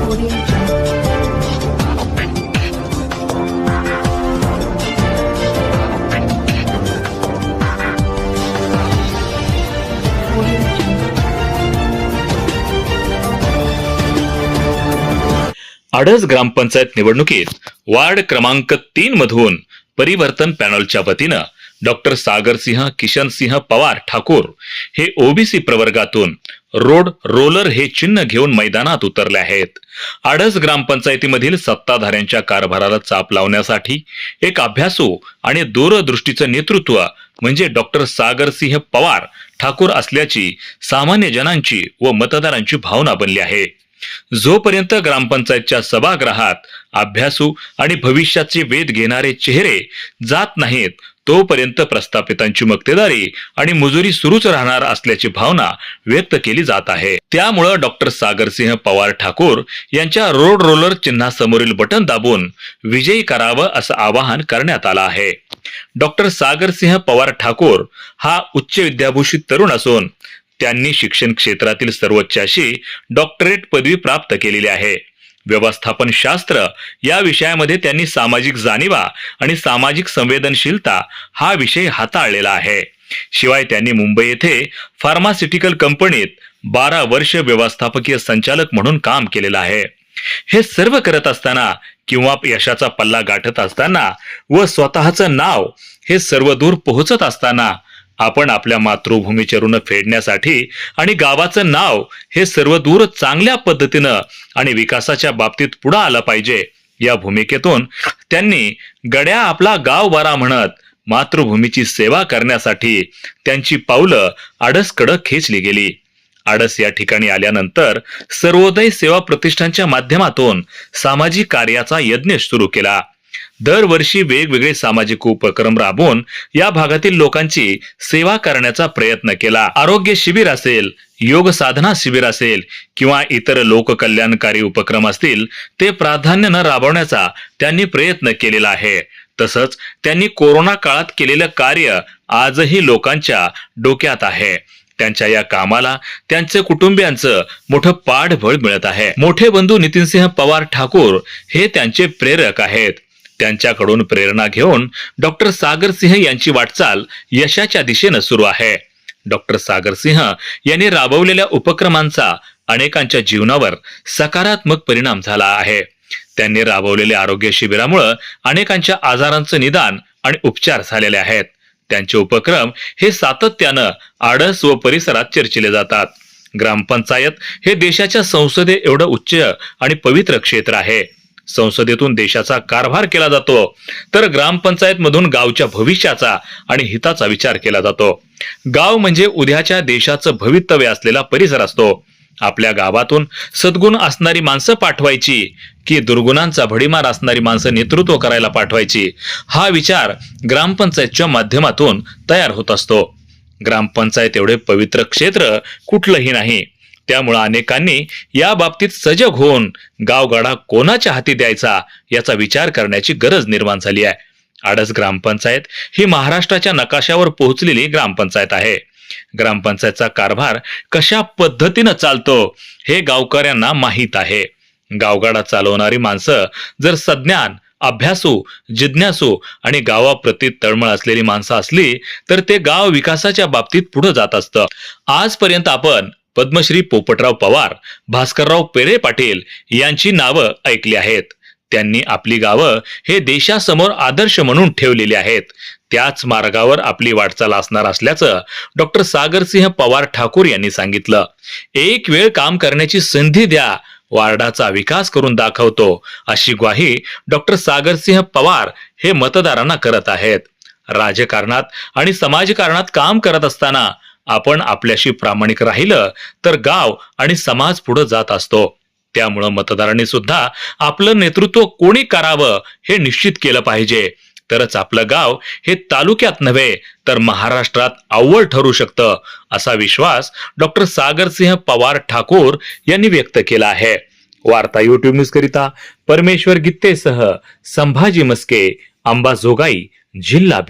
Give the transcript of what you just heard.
आडस ग्रामपंचायत निवडणुकीत वार्ड क्रमांक 3 मधून परिवर्तन पॅनलच्या वतीनं डॉक्टर सागरसिंह किशनसिंह पवार ठाकूर हे ओबीसी प्रवर्गातून रोड रोलर हे चिन्ह घेऊन मैदानात उतरले आहेत। आडस ग्रामपंचायतीमधील सत्ताधाऱ्यांच्या कारभाराला चाप लावण्यासाठी एक अभ्यासू आणि दूरदृष्टीचं नेतृत्व म्हणजे डॉक्टर सागरसिंह पवार ठाकूर असल्याची सामान्य जनांची व मतदारांची भावना बनली आहे। जोपर्यंत ग्रामपंचायतच्या सभागृहात अभ्यासू आणि भविष्याचे वेध घेणारे चेहरे जात नाहीत तोपर्यंत प्रस्थापितांची मक्तेदारी आणि मुजुरी सुरूच राहणार असल्याची भावना व्यक्त केली जात आहे। त्यामुळे डॉक्टर सागरसिंह पवार ठाकूर यांच्या रोड रोलर चिन्हासमोरील बटन दाबून विजयी करावं असं आवाहन करण्यात आलं आहे। डॉक्टर सागरसिंह पवार ठाकूर हा उच्च विद्याभूषित तरुण असून त्यांनी शिक्षण क्षेत्रातील सर्वोच्च अशी डॉक्टरेट पदवी प्राप्त केलेली आहे। व्यवस्थापन शास्त्र या विषयामध्ये त्यांनी सामाजिक जाणीवा आणि सामाजिक संवेदनशीलता हा विषय हाताळलेला आहे। शिवाय त्यांनी मुंबई येथे फार्मास्युटिकल कंपनीत 12 वर्ष व्यवस्थापकीय संचालक म्हणून काम केलेलं आहे। हे सर्व करत असताना किंवा यशाचा पल्ला गाठत असताना व स्वतःचं नाव हे सर्व दूर पोहोचत असताना आपण आपल्या मातृभूमीचे ऋण फेडण्यासाठी आणि गावाचं नाव हे सर्व दूर चांगल्या पद्धतीनं आणि विकासाच्या बाबतीत पुढे आलं पाहिजे या भूमिकेतून त्यांनी गड्या आपला गाव बरा म्हणत मातृभूमीची सेवा करण्यासाठी त्यांची पावलं आडसकडे खेचली गेली। आडस या ठिकाणी आल्यानंतर सर्वोदय सेवा प्रतिष्ठानच्या माध्यमातून सामाजिक कार्याचा यज्ञ सुरू केला। दरवर्षी वेगवेगळे सामाजिक उपक्रम राबवून या भागातील लोकांची सेवा करण्याचा प्रयत्न केला। आरोग्य शिबिर असेल, योग साधना शिबिर असेल किंवा इतर लोककल्याणकारी उपक्रम असतील ते प्राधान्याने राबवण्याचा त्यांनी प्रयत्न केलेला आहे। तसंच त्यांनी कोरोना काळात केलेलं कार्य आजही लोकांच्या डोक्यात आहे। त्यांच्या या कामाला त्यांचे कुटुंबियांचं मोठं पाठबळ मिळत आहे। मोठे बंधू नितीनसिंह पवार ठाकूर हे त्यांचे प्रेरक आहेत। त्यांच्याकडून प्रेरणा घेऊन डॉक्टर सागरसिंह यांची वाटचाल यशाच्या दिशेने सुरू आहे। डॉक्टर सागरसिंह यांनी राबवलेल्या उपक्रमांचा अनेकांच्या जीवनावर सकारात्मक परिणाम झाला आहे। त्यांनी राबवलेल्या आरोग्य शिबिरामुळे अनेकांच्या आजारांचं निदान आणि उपचार झालेले आहेत। त्यांचे उपक्रम हे सातत्यानं आडस व परिसरात चर्चिले जातात। ग्रामपंचायत हे देशाच्या संसदे एवढं उच्च आणि पवित्र क्षेत्र आहे। संसदेतून देशाचा कारभार केला जातो तर ग्रामपंचायत मधून गावच्या भविष्याचा आणि हिताचा विचार केला जातो। गाव म्हणजे उद्याच्या देशाचं भवितव्य असलेला परिसर असतो। आपल्या गावातून सद्गुण असणारी माणसं पाठवायची की दुर्गुणांचा भडीमार असणारी माणसं नेतृत्व करायला पाठवायची हा विचार ग्रामपंचायतच्या माध्यमातून तयार होत असतो। ग्रामपंचायत एवढे पवित्र क्षेत्र कुठलंही नाही। त्यामुळे अनेकांनी या बाबतीत सजग होऊन गावगाडा कोणाच्या हाती द्यायचा याचा विचार करण्याची गरज निर्माण झाली आहे। आडस ग्रामपंचायत ही महाराष्ट्राच्या नकाशावर पोहोचलेली ग्रामपंचायत आहे। ग्रामपंचायतचा कारभार कशा पद्धतीने चालतो हे गावकऱ्यांना माहीत आहे। गावगाडा चालवणारी माणसं जर सज्ञान, अभ्यासू, जिज्ञासू आणि गावाप्रती तळमळ असलेली माणसं असली तर ते गाव विकासाच्या बाबतीत पुढे जात असतं। आजपर्यंत आपण पद्मश्री पोपटराव पवार, भास्करराव पेरे पाटील यांची नावं ऐकली आहेत। त्यांनी आपली गावं हे देशासमोर आदर्श म्हणून ठेवलेली आहेत। त्याच मार्गावर आपली वाटचाल असणार असल्याचं डॉक्टर सागरसिंह पवार ठाकूर यांनी सांगितलं। एक वेळ काम करण्याची संधी द्या, वार्डाचा विकास करून दाखवतो अशी ग्वाही डॉक्टर सागरसिंह पवार हे मतदारांना करत आहेत। राजकारणात आणि समाजकारणात काम करत असताना आपण आपल्याशी प्रामाणिक राहिलं तर गाव आणि समाज पुढे जात असतो। त्यामुळे मतदारांनी सुद्धा आपलं नेतृत्व कोणी करावं हे निश्चित केलं पाहिजे, तरच आपलं गाव हे तालुक्यात नव्हे तर महाराष्ट्रात अव्वल ठरू शकतं असा विश्वास डॉक्टर सागरसिंह पवार ठाकूर यांनी व्यक्त केला आहे। वार्ता YouTube न्यूज करिता परमेश्वर गित्तेसह संभाजी मस्के, अंबाजोगाई, जिल्हा